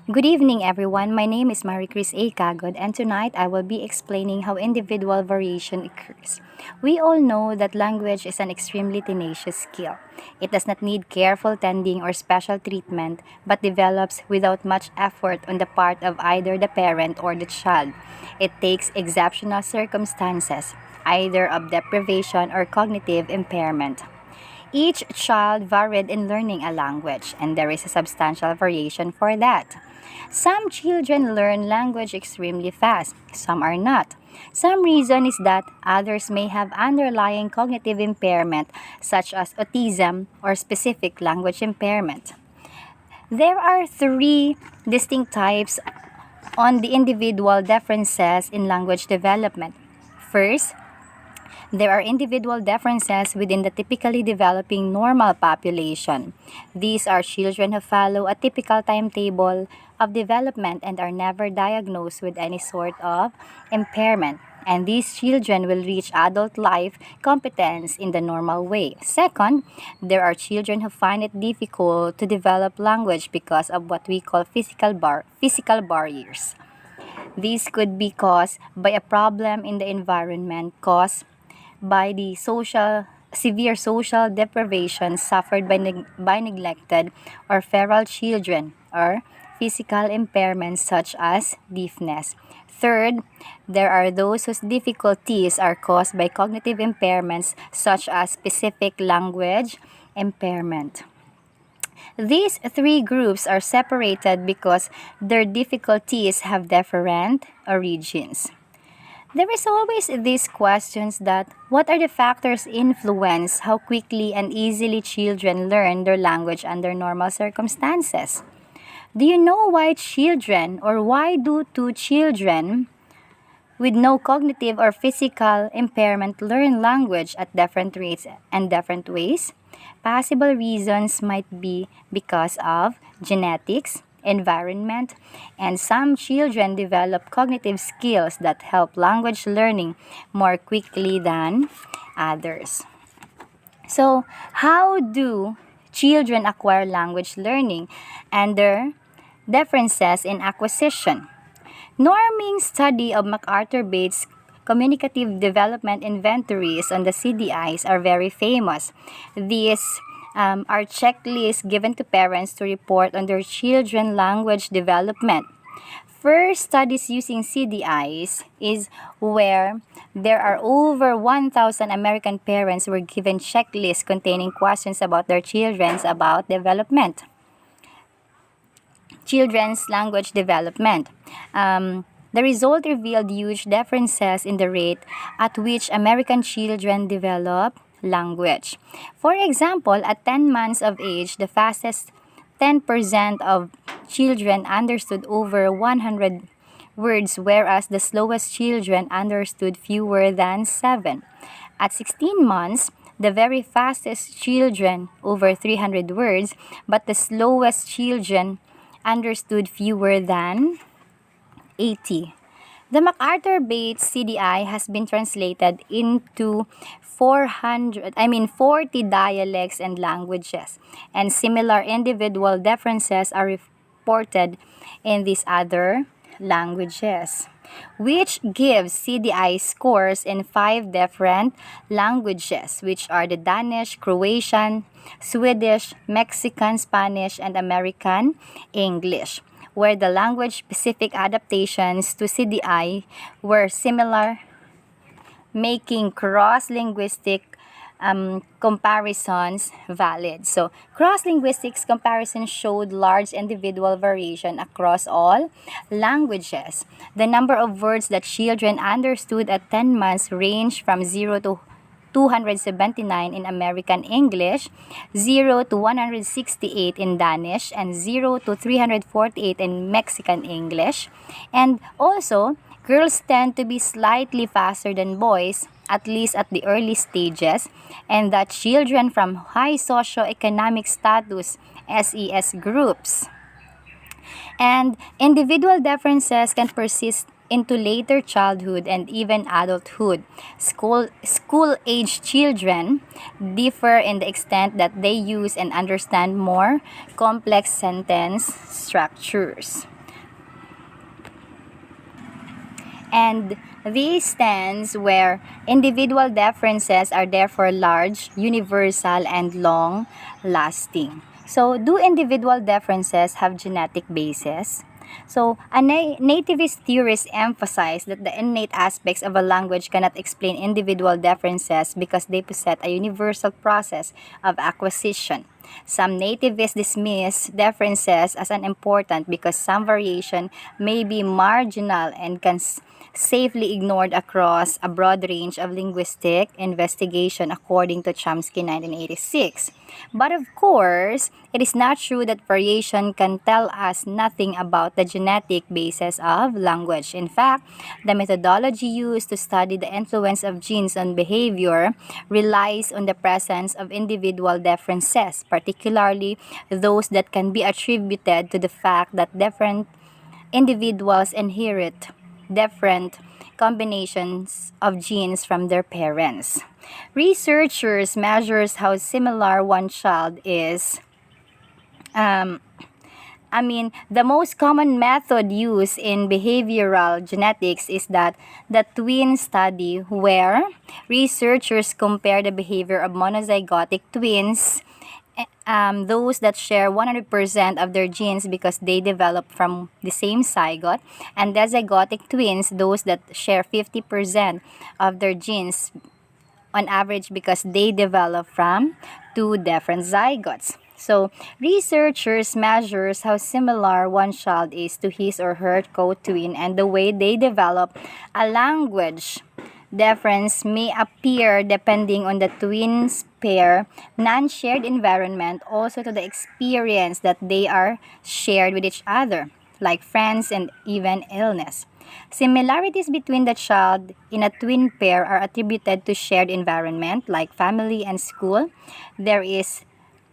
Good evening, everyone. My name is Marie Chris A. Kagod, and tonight I will be explaining how individual variation occurs. We all know that language is an extremely tenacious skill. It does not need careful tending or special treatment, but develops without much effort on the part of either the parent or the child. It takes exceptional circumstances, either of deprivation or cognitive impairment. Each child varied in learning a language, and there is a substantial variation for that. Some children learn language extremely fast, some are not. Some reason is that others may have underlying cognitive impairment, such as autism or specific language impairment. There are three distinct types on the individual differences in language development. First, there are individual differences within the typically developing normal population. These are children who follow a typical timetable of development and are never diagnosed with any sort of impairment. And these children will reach adult life competence in the normal way. Second, there are children who find it difficult to develop language because of what we call physical barriers. These could be caused by a problem in the environment caused by the severe social deprivation suffered by neglected or feral children, or physical impairments such as deafness. Third, there are those whose difficulties are caused by cognitive impairments such as specific language impairment. These three groups are separated because their difficulties have different origins. There is always these questions that what are the factors influence how quickly and easily children learn their language under normal circumstances? Do you know why do two children with no cognitive or physical impairment learn language at different rates and different ways? Possible reasons might be because of genetics, environment, and some children develop cognitive skills that help language learning more quickly than others. So, how do children acquire language learning and their differences in acquisition? Norming study of MacArthur Bates' communicative development inventories on the CDIs are very famous. These are checklists given to parents to report on their children's language development. First studies using CDIs is where there are over 1,000 American parents were given checklists containing questions about their children's language development. The result revealed huge differences in the rate at which American children develop language. For example, at 10 months of age, the fastest 10% of children understood over 100 words, whereas the slowest children understood fewer than 7. At 16 months, the very fastest children over 300 words, but the slowest children understood fewer than 80. The MacArthur Bates CDI has been translated into 40 dialects and languages, and similar individual differences are reported in these other languages, which gives CDI scores in 5 different languages, which are the Danish, Croatian, Swedish, Mexican, Spanish, and American English, where the language-specific adaptations to CDI were similar, making cross-linguistic comparisons valid. So, cross-linguistics comparisons showed large individual variation across all languages. The number of words that children understood at 10 months ranged from 0 to 279 in American English, 0 to 168 in Danish, and 0 to 348 in Mexican English. And also, girls tend to be slightly faster than boys, at least at the early stages, and that children from high socioeconomic status SES groups and individual differences can persist into later childhood and even adulthood. School-age children differ in the extent that they use and understand more complex sentence structures. And this stands where individual differences are therefore large, universal, and long lasting. So, do individual differences have genetic basis? So, nativist theorists emphasize that the innate aspects of a language cannot explain individual differences because they possess a universal process of acquisition. Some nativists dismiss differences as unimportant because some variation may be marginal and can safely ignored across a broad range of linguistic investigation according to Chomsky 1986. But of course, it is not true that variation can tell us nothing about the genetic basis of language. In fact, the methodology used to study the influence of genes on behavior relies on the presence of individual differences, particularly those that can be attributed to the fact that different individuals inherit different combinations of genes from their parents. Researchers measures how similar one child is. The most common method used in behavioral genetics is that the twin study, where researchers compare the behavior of monozygotic twins, those that share 100% of their genes because they develop from the same zygote, and dizygotic twins, those that share 50% of their genes on average because they develop from two different zygotes. So, researchers measures how similar one child is to his or her co-twin and the way they develop a language. Difference may appear depending on the twins pair non-shared environment, also to the experience that they are shared with each other, like friends and even illness. Similarities between the child in a twin pair are attributed to shared environment like family and school. There is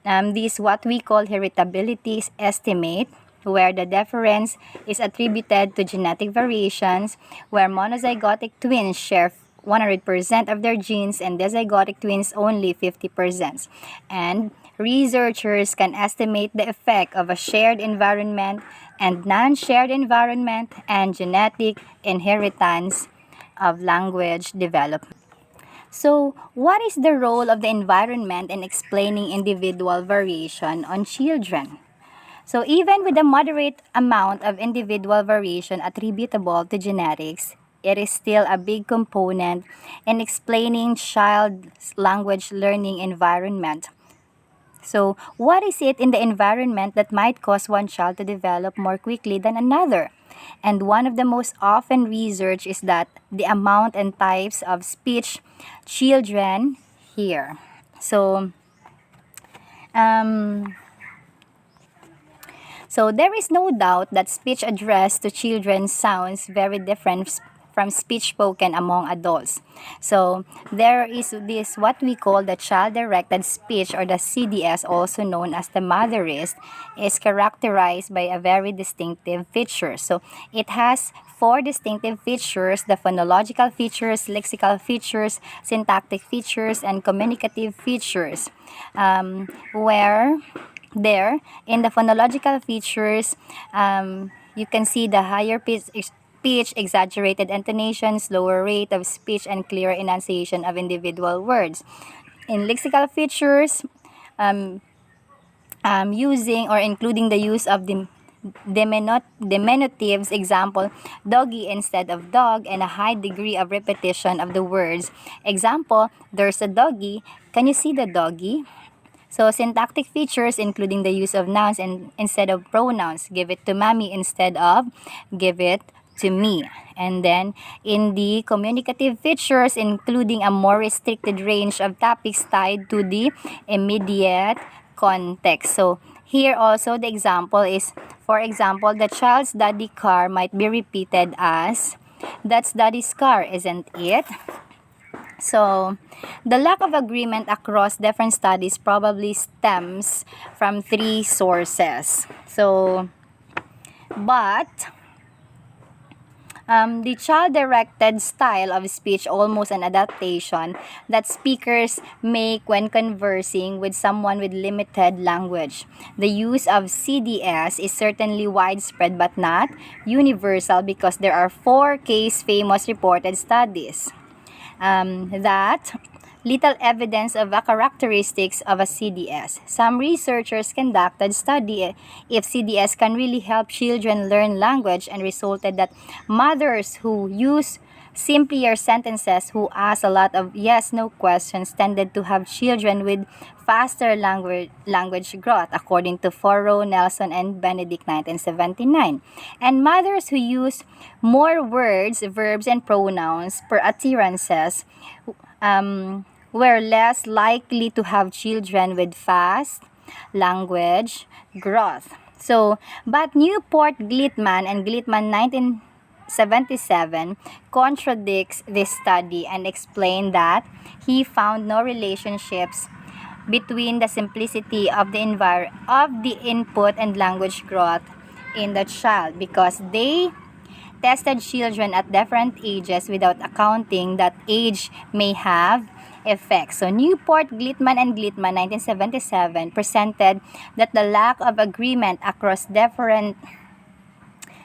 this what we call heritability estimate, where the difference is attributed to genetic variations, where monozygotic twins share 100% of their genes and dizygotic twins only 50%. And researchers can estimate the effect of a shared environment and non-shared environment and genetic inheritance of language development. So, what is the role of the environment in explaining individual variation on children? So, even with a moderate amount of individual variation attributable to genetics, it is still a big component in explaining child's language learning environment. So, what is it in the environment that might cause one child to develop more quickly than another? And one of the most often researched is that the amount and types of speech children hear. So, um, so there is no doubt that speech addressed to children sounds very different from speech spoken among adults. So there is this what we call the child-directed speech, or the CDS, also known as the motherist, is characterized by a very distinctive feature. So it has four distinctive features: the phonological features, lexical features, syntactic features, and communicative features. Where there, in the phonological features, you can see the higher speech, exaggerated intonation, slower rate of speech, and clearer enunciation of individual words. In lexical features, using or including the use of the diminutives, example, doggy instead of dog, and a high degree of repetition of the words. Example, there's a doggy. Can you see the doggy? So syntactic features, including the use of nouns and instead of pronouns. Give it to mommy instead of give it to me. And then in the communicative features, including a more restricted range of topics tied to the immediate context. So here also the example is, for example, the child's daddy car might be repeated as, that's daddy's car, isn't it? So, the lack of agreement across different studies probably stems from three sources. So, but The child-directed style of speech, almost an adaptation that speakers make when conversing with someone with limited language. The use of CDS is certainly widespread but not universal because there are four famous reported studies that little evidence of the characteristics of a CDS. Some researchers conducted study if CDS can really help children learn language and resulted that mothers who use simpler sentences who ask a lot of yes-no questions tended to have children with faster language growth, according to Forrow, Nelson, and Benedict 1979. And mothers who use more words, verbs, and pronouns per utterances were less likely to have children with fast language growth. So, but Newport Glittman and Glittman 1977 contradicts this study and explained that he found no relationships between the simplicity of the input and language growth in the child because they tested children at different ages without accounting that age may have effects. So Newport, Glittman, and Glittman 1977 presented that the lack of agreement across different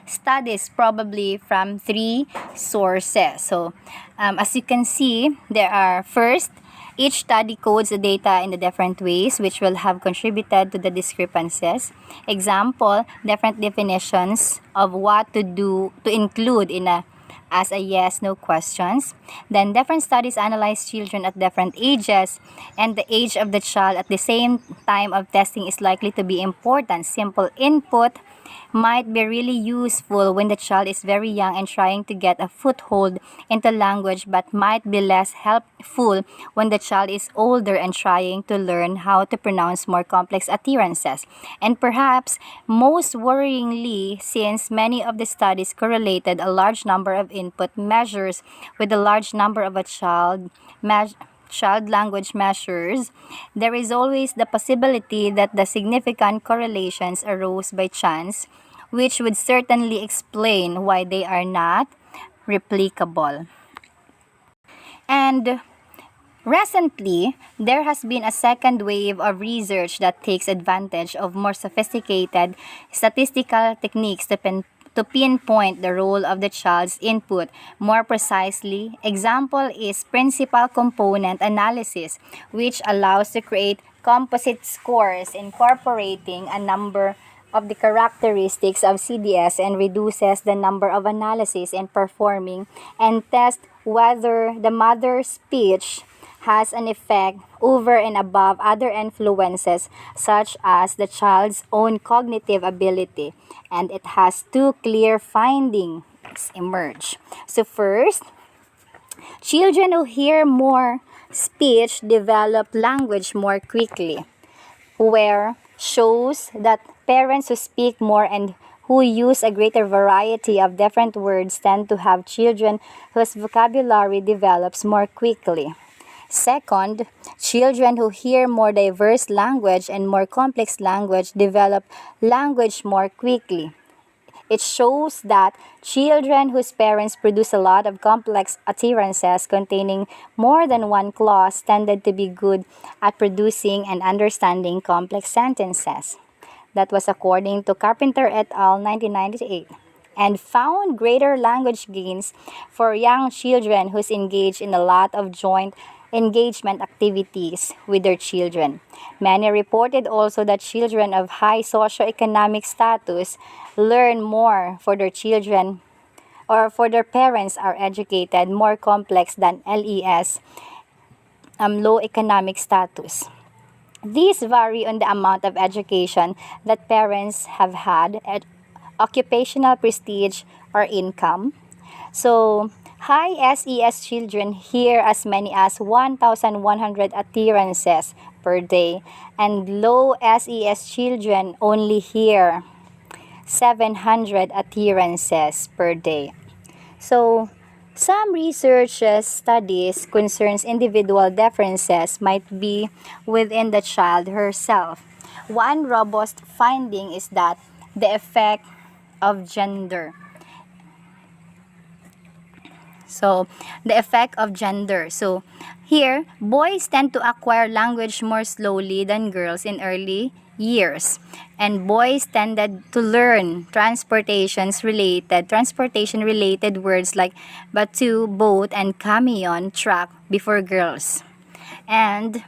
studies probably from three sources. So as you can see, there are first, each study codes the data in the different ways which will have contributed to the discrepancies. Example, different definitions of what to do to include in a as a yes no questions. Then different studies analyze children at different ages and the age of the child at the same time of testing is likely to be important. Simple input might be really useful when the child is very young and trying to get a foothold into language, but might be less helpful when the child is older and trying to learn how to pronounce more complex utterances. And perhaps most worryingly, since many of the studies correlated a large number of input measures with a large number of a child language measures, there is always the possibility that the significant correlations arose by chance, which would certainly explain why they are not replicable. And recently, there has been a second wave of research that takes advantage of more sophisticated statistical techniques to pinpoint the role of the child's input more precisely. Example is principal component analysis, which allows to create composite scores incorporating a number of the characteristics of CDS and reduces the number of analyses in performing and test whether the mother's speech has an effect over and above other influences such as the child's own cognitive ability, and it has two clear findings emerge. So first, children who hear more speech develop language more quickly, where shows that parents who speak more and who use a greater variety of different words tend to have children whose vocabulary develops more quickly. Second, children who hear more diverse language and more complex language develop language more quickly. It shows that children whose parents produce a lot of complex utterances containing more than one clause tended to be good at producing and understanding complex sentences. That was according to Carpenter et al. 1998. And found greater language gains for young children who's engaged in a lot of joint engagement activities with their children. Many reported also that children of high socioeconomic status learn more for their children or for their parents are educated more complex than LES, low economic status. These vary on the amount of education that parents have had, occupational prestige, or income. So, high SES children hear as many as 1,100 utterances per day, and low SES children only hear 700 utterances per day. So, some research studies concerns individual differences might be within the child herself. One robust finding is that the effect of gender So, the effect of gender. So, here, boys tend to acquire language more slowly than girls in early years. And boys tended to learn transportation related words like batu, boat, and camion, truck before girls. And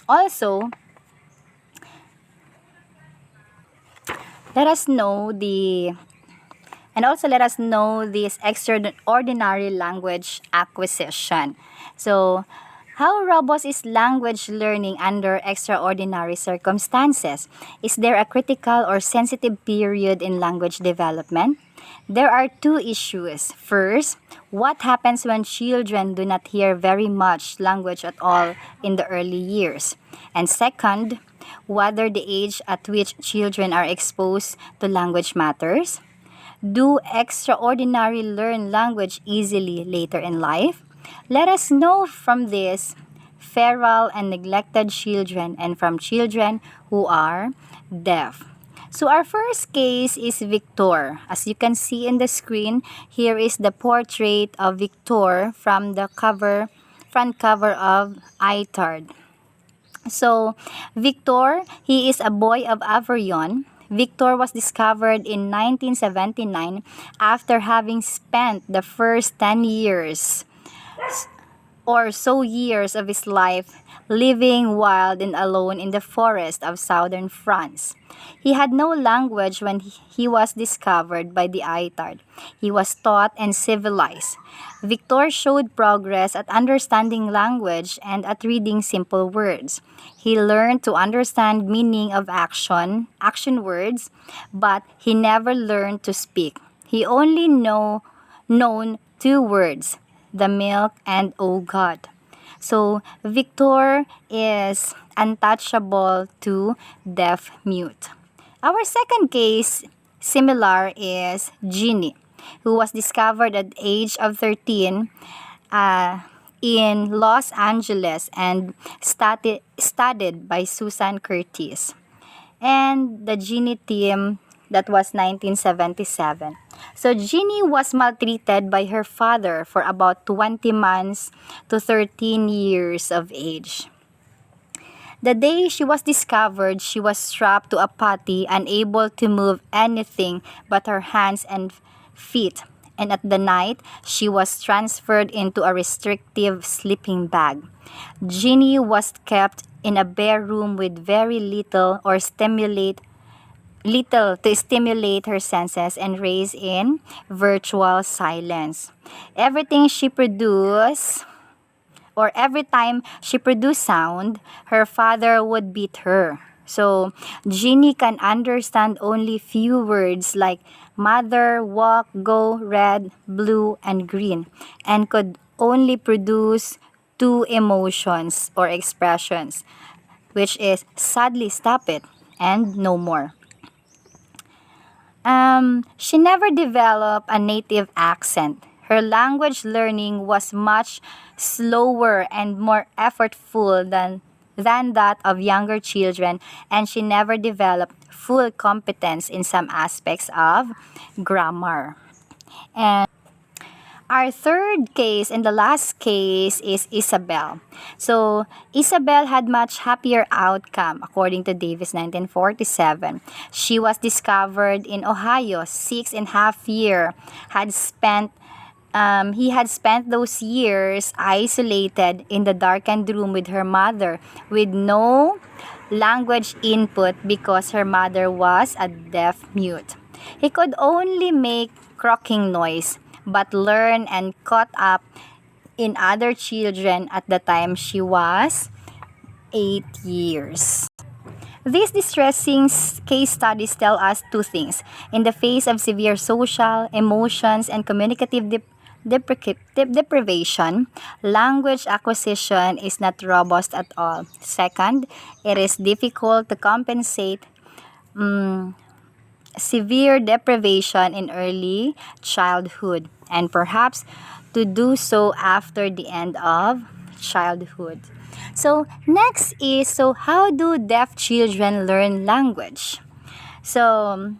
also, let us know this extraordinary language acquisition. So, how robust is language learning under extraordinary circumstances? Is there a critical or sensitive period in language development? There are two issues. First, what happens when children do not hear very much language at all in the early years? And second, whether the age at which children are exposed to language matters. Do extraordinary learn language easily later in life? Let us know from this feral and neglected children and from children who are deaf. So our first case is Victor. As you can see in the screen, here is the portrait of Victor from the front cover of ITARD. So, Victor, he is a boy of Aveyron. Victor was discovered in 1979 after having spent the first 10 years or so years of his life living wild and alone in the forest of southern France. He had no language when he was discovered by the ITARD. He was taught and civilized. Victor showed progress at understanding language and at reading simple words. He learned to understand meaning of action words, but he never learned to speak. He only known two words, the milk and oh God. So Victor is untouchable to deaf mute. Our second case, similar, is Ginny, who was discovered at the age of 13 in Los Angeles and studied by Susan Curtis. And the Ginny team, that was 1977. So Ginny was maltreated by her father for about 20 months to 13 years of age. The day she was discovered, she was strapped to a potty, unable to move anything but her hands and feet. And at the night, she was transferred into a restrictive sleeping bag. Ginny was kept in a bare room with very little to stimulate her senses and raised in virtual silence. Everything she produced, or every time she produced sound, her father would beat her. So, Ginny can understand only few words like mother, walk, go, red, blue, and green, and could only produce two emotions or expressions, which is sadly stop it and no more. She never developed a native accent. Her language learning was much slower and more effortful than that of younger children, and she never developed full competence in some aspects of grammar. And our third case and the last case is Isabel. So, Isabel had much happier outcome according to Davis 1947. She was discovered in Ohio, 6.5 years, he had spent those years isolated in the darkened room with her mother with no language input because her mother was a deaf mute. He could only make croaking noise but learned and caught up in other children at the time she was 8 years. These distressing case studies tell us two things. In the face of severe social, emotions, and communicative deprivation, language acquisition is not robust at all. Second, it is difficult to compensate severe deprivation in early childhood, and perhaps to do so after the end of childhood. So next is, how do deaf children learn language? So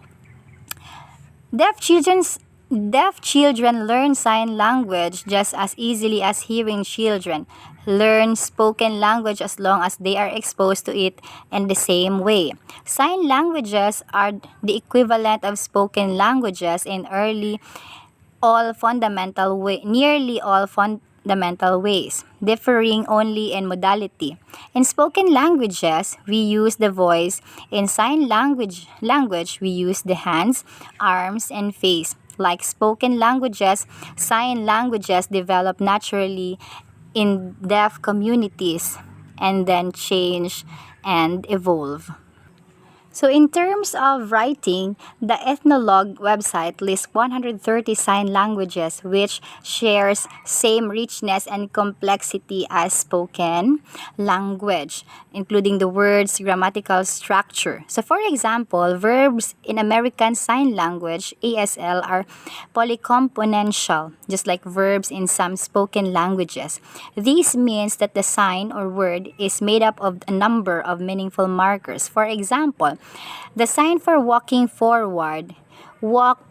Deaf children's Deaf children learn sign language just as easily as hearing children learn spoken language as long as they are exposed to it in the same way. Sign languages are the equivalent of spoken languages in nearly all fundamental ways, differing only in modality. In spoken languages, we use the voice. In sign language, we use the hands, arms, and face. Like spoken languages, sign languages develop naturally in deaf communities and then change and evolve. So in terms of writing, the Ethnologue website lists 130 sign languages which shares same richness and complexity as spoken language, including the words grammatical structure. So for example, verbs in American Sign Language, ASL, are polycomponential, just like verbs in some spoken languages. This means that the sign or word is made up of a number of meaningful markers. For example, the sign for walking forward, walk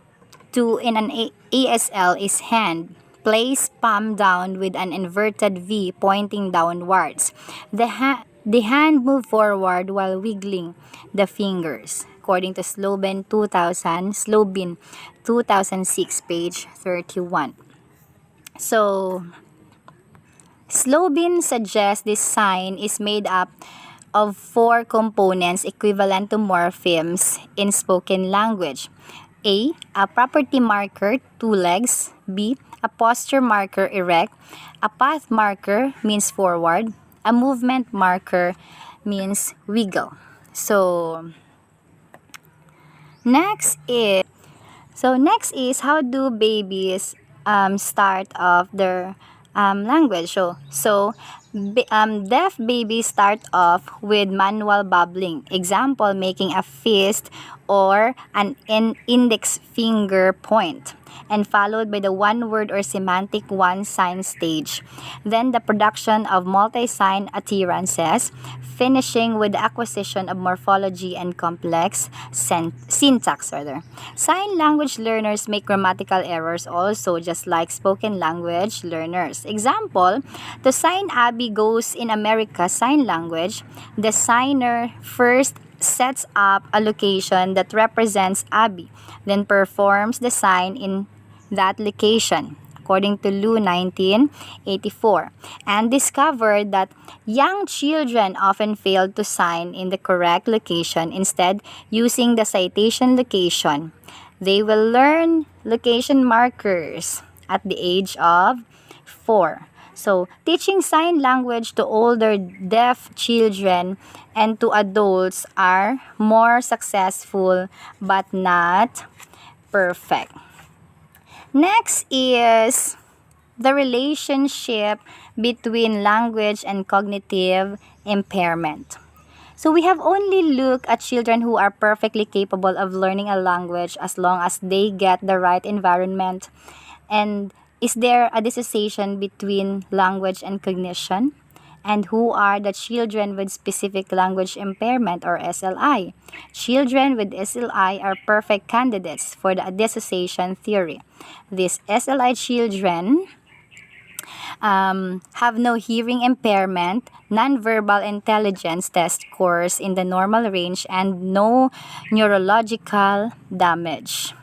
to in an ASL is hand. Place palm down with an inverted V pointing downwards. The hand move forward while wiggling the fingers, according to Slobin 2006, page 31. So, Slobin suggests this sign is made up of four components equivalent to morphemes in spoken language. A property marker, two legs. B, a posture marker, erect. A path marker means forward. A movement marker means wiggle. So, next is how do babies start off their language. Deaf babies start off with manual babbling. Example, making a fist or an index finger point, and followed by the one word or semantic one sign stage. Then the production of multi-sign utterances, finishing with the acquisition of morphology and complex syntax. Sign language learners make grammatical errors also, just like spoken language learners. Example, to sign Abby goes in America Sign Language, the signer first sets up a location that represents Abby, then performs the sign in that location, according to Liu 1984, and discovered that young children often fail to sign in the correct location, instead using the citation location. They will learn location markers at the age of 4. So, teaching sign language to older deaf children and to adults are more successful but not perfect. Next is the relationship between language and cognitive impairment. So we have only looked at children who are perfectly capable of learning a language as long as they get the right environment. And is there a dissociation between language and cognition? And who are the children with specific language impairment, or SLI? Children with SLI are perfect candidates for the dissociation theory. These SLI children have no hearing impairment, nonverbal intelligence test scores in the normal range, and no neurological damage.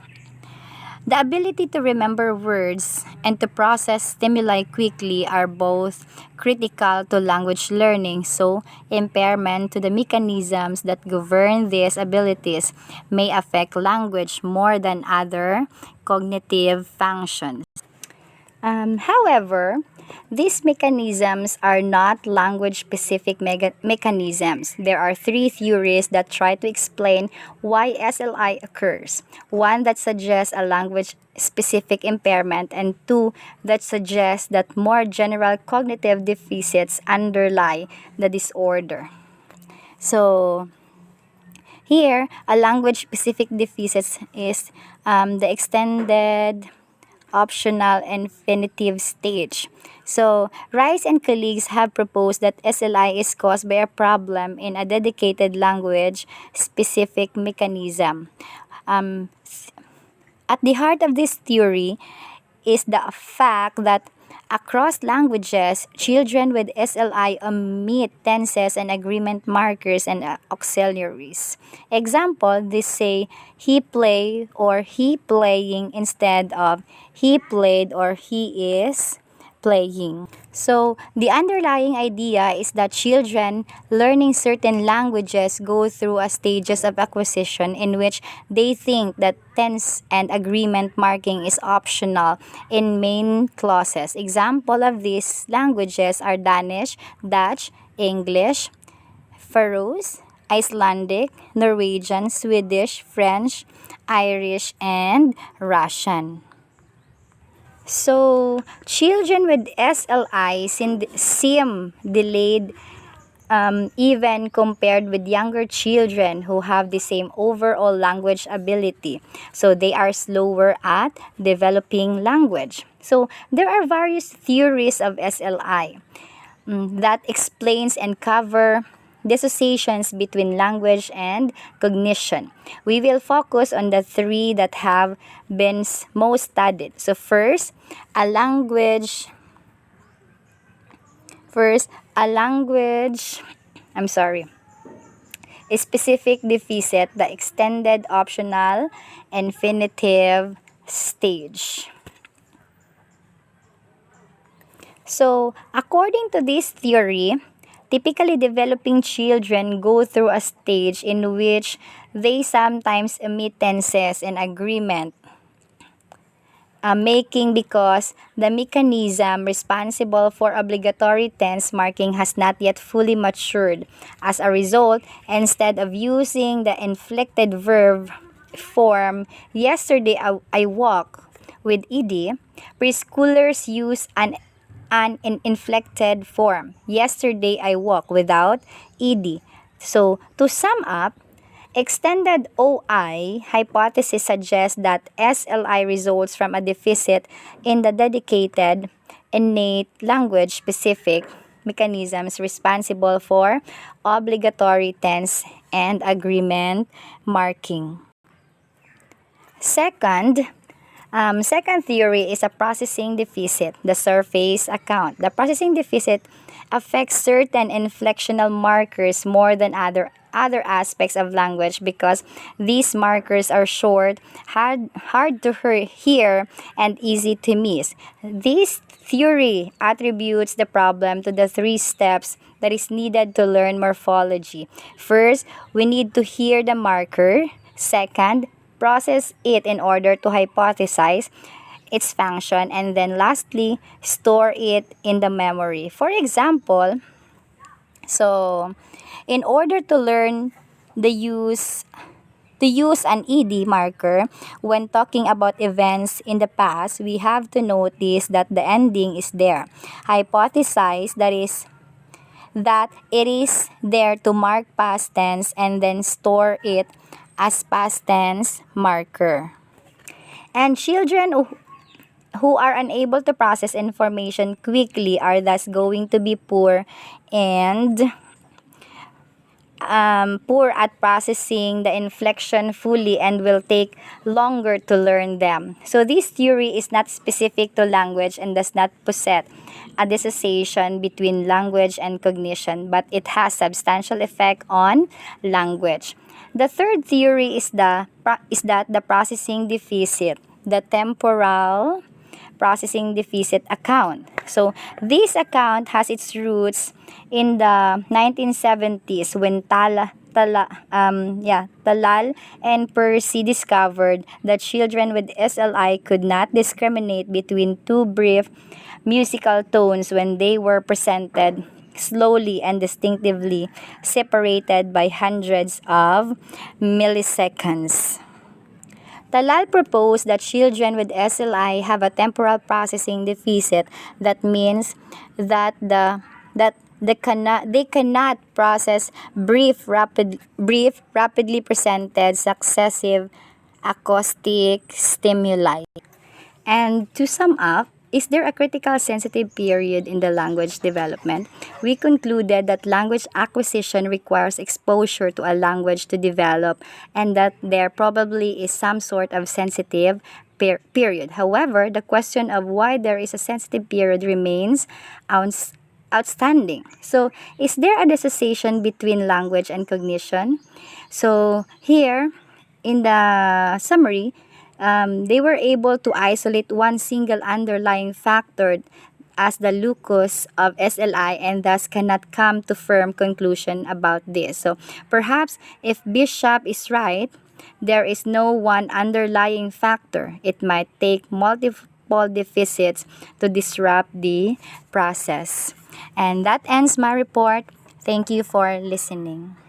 The ability to remember words and to process stimuli quickly are both critical to language learning, so impairment to the mechanisms that govern these abilities may affect language more than other cognitive functions. However, these mechanisms are not language-specific mechanisms. There are 3 theories that try to explain why SLI occurs. 1 that suggests a language-specific impairment, and 2 that suggests that more general cognitive deficits underlie the disorder. So, here, a language-specific deficit is the extended optional infinitive stage. So, Rice and colleagues have proposed that SLI is caused by a problem in a dedicated language-specific mechanism. At the heart of this theory is the fact that across languages, children with SLI omit tenses and agreement markers and auxiliaries. Example, they say he play or he playing instead of he played or he is playing. So, the underlying idea is that children learning certain languages go through a stages of acquisition in which they think that tense and agreement marking is optional in main clauses. Example of these languages are Danish, Dutch, English, Faroese, Icelandic, Norwegian, Swedish, French, Irish, and Russian. So, children with SLI seem delayed even compared with younger children who have the same overall language ability. So, they are slower at developing language. So, there are various theories of SLI that explains and cover dissociations between language and cognition. We will focus on the three that have been most studied. So a language I'm sorry, a specific deficit, the extended optional infinitive stage. So, according to this theory, typically developing children go through a stage in which they sometimes omit tenses and agreement making because the mechanism responsible for obligatory tense marking has not yet fully matured. As a result, instead of using the inflected verb form, yesterday I walk with ed, preschoolers use an inflected form. Yesterday I walk without ed. So, to sum up, extended OI hypothesis suggests that SLI results from a deficit in the dedicated innate language-specific mechanisms responsible for obligatory tense and agreement marking. Second theory is a processing deficit, the surface account. The processing deficit affects certain inflectional markers more than other aspects of language because these markers are short, hard to hear, and easy to miss. This theory attributes the problem to the three steps that is needed to learn morphology. First, we need to hear the marker. Second, process it in order to hypothesize its function, and then lastly, store it in the memory. For example, in order to learn to use an ed marker when talking about events in the past, we have to notice that the ending is there. Hypothesize that it is there to mark past tense, and then store it as past tense marker. And children who are unable to process information quickly are thus going to be poor at processing the inflection fully and will take longer to learn them. So this theory is not specific to language and does not possess a dissociation between language and cognition, but it has substantial effect on language. The third theory is that the processing deficit, the temporal processing deficit account. So this account has its roots in the 1970s when Talal and Percy discovered that children with SLI could not discriminate between two brief musical tones when they were presented slowly and distinctively, separated by hundreds of milliseconds. Talal proposed that children with SLI have a temporal processing deficit. That means that they cannot process brief, rapidly presented successive acoustic stimuli. And to sum up, is there a critical sensitive period in the language development? We concluded that language acquisition requires exposure to a language to develop and that there probably is some sort of sensitive period. However, the question of why there is a sensitive period remains outstanding. So, is there a dissociation between language and cognition? So, here in the summary, they were able to isolate one single underlying factor as the locus of SLI and thus cannot come to firm conclusion about this. So perhaps if Bishop is right, there is no one underlying factor. It might take multiple deficits to disrupt the process. And that ends my report. Thank you for listening.